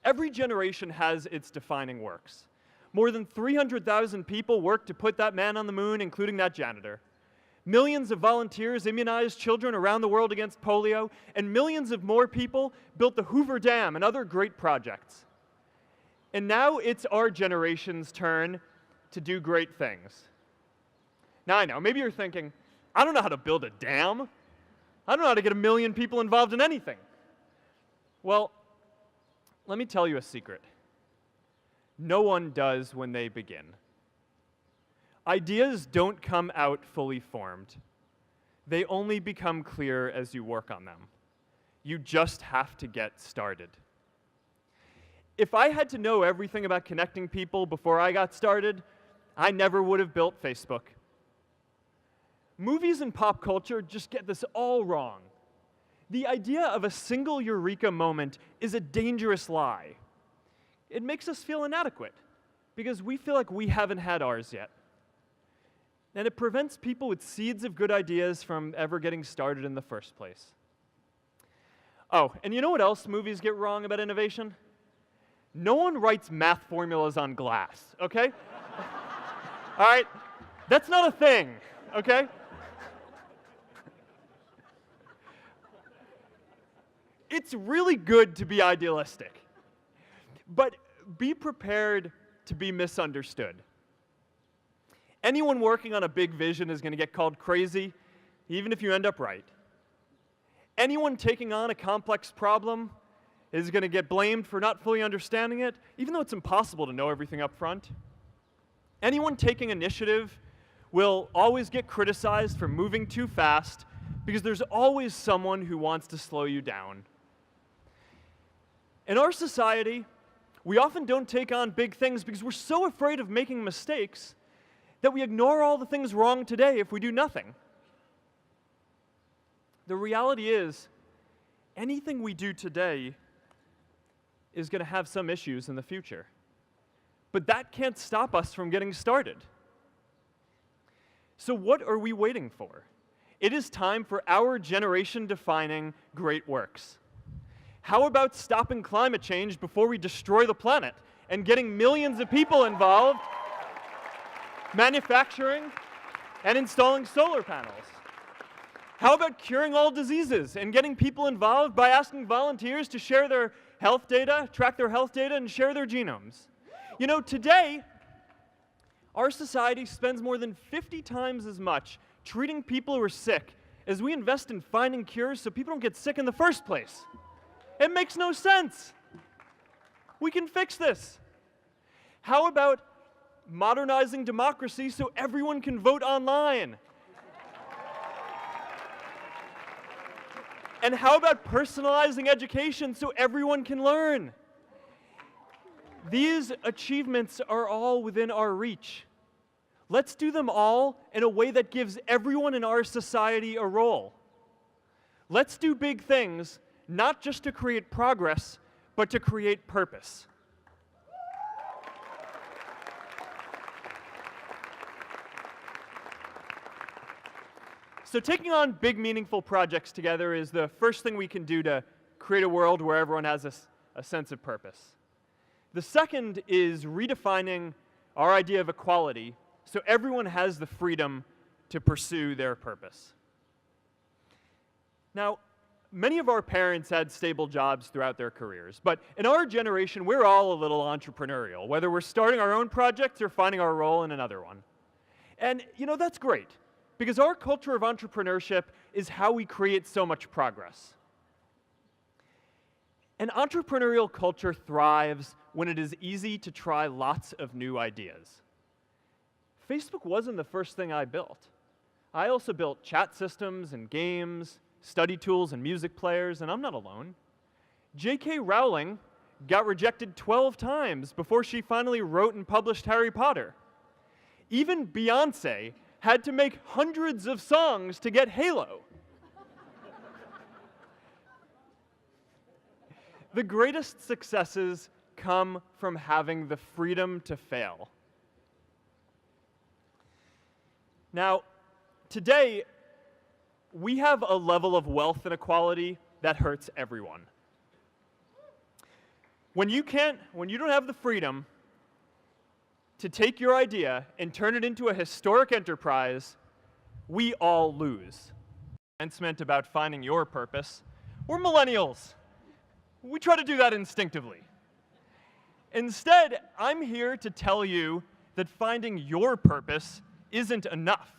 Every generation has its defining works. More than 300,000 people worked to put that man on the moon, including that janitor. Millions of volunteers immunized children around the world against polio, and millions of more people built the Hoover Dam and other great projects. And now it's our generation's turn to do great things. Now I know, maybe you're thinking, I don't know how to build a dam. I don't know how to get 1 million people involved in anything. Well, let me tell you a secret. No one does when they begin. Ideas don't come out fully formed. They only become clear as you work on them. You just have to get started. If I had to know everything about connecting people before I got started, I never would have built Facebook. Movies and pop culture just get this all wrong. The idea of a single eureka moment is a dangerous lie. It makes us feel inadequate because we feel like we haven't had ours yet. And it prevents people with seeds of good ideas from ever getting started in the first place. Oh, and you know what else movies get wrong about innovation? No one writes math formulas on glass, okay? All right? That's not a thing, okay? It's really good to be idealistic, but be prepared to be misunderstood. Anyone working on a big vision is going to get called crazy, even if you end up right. Anyone taking on a complex problem is going to get blamed for not fully understanding it, even though it's impossible to know everything up front. Anyone taking initiative will always get criticized for moving too fast because there's always someone who wants to slow you down. In our society, we often don't take on big things because we're so afraid of making mistakes that we ignore all the things wrong today if we do nothing. The reality is, anything we do today is going to have some issues in the future. But that can't stop us from getting started. So what are we waiting for? It is time for our generation-defining great works. How about stopping climate change before we destroy the planet and getting millions of people involved, manufacturing and installing solar panels? How about curing all diseases and getting people involved by asking volunteers to share their health data, track their health data, and share their genomes? You know, today, our society spends more than 50 times as much treating people who are sick as we invest in finding cures so people don't get sick in the first place. It makes no sense. We can fix this. How about modernizing democracy so everyone can vote online? And how about personalizing education so everyone can learn? These achievements are all within our reach. Let's do them all in a way that gives everyone in our society a role. Let's do big things, not just to create progress, but to create purpose. So taking on big, meaningful projects together is the first thing we can do to create a world where everyone has a sense of purpose. The second is redefining our idea of equality so everyone has the freedom to pursue their purpose. Now, many of our parents had stable jobs throughout their careers, but in our generation, we're all a little entrepreneurial, whether we're starting our own projects or finding our role in another one. And, you know, that's great, because our culture of entrepreneurship is how we create so much progress. An entrepreneurial culture thrives when it is easy to try lots of new ideas. Facebook wasn't the first thing I built. I also built chat systems and games, study tools and music players, and I'm not alone. J.K. Rowling got rejected 12 times before she finally wrote and published Harry Potter. Even Beyoncé had to make hundreds of songs to get Halo. The greatest successes come from having the freedom to fail. Now, today, we have a level of wealth inequality that hurts everyone. When you don't have the freedom to take your idea and turn it into a historic enterprise, we all lose. It's meant about finding your purpose. We're millennials. We try to do that instinctively. Instead, I'm here to tell you that finding your purpose isn't enough.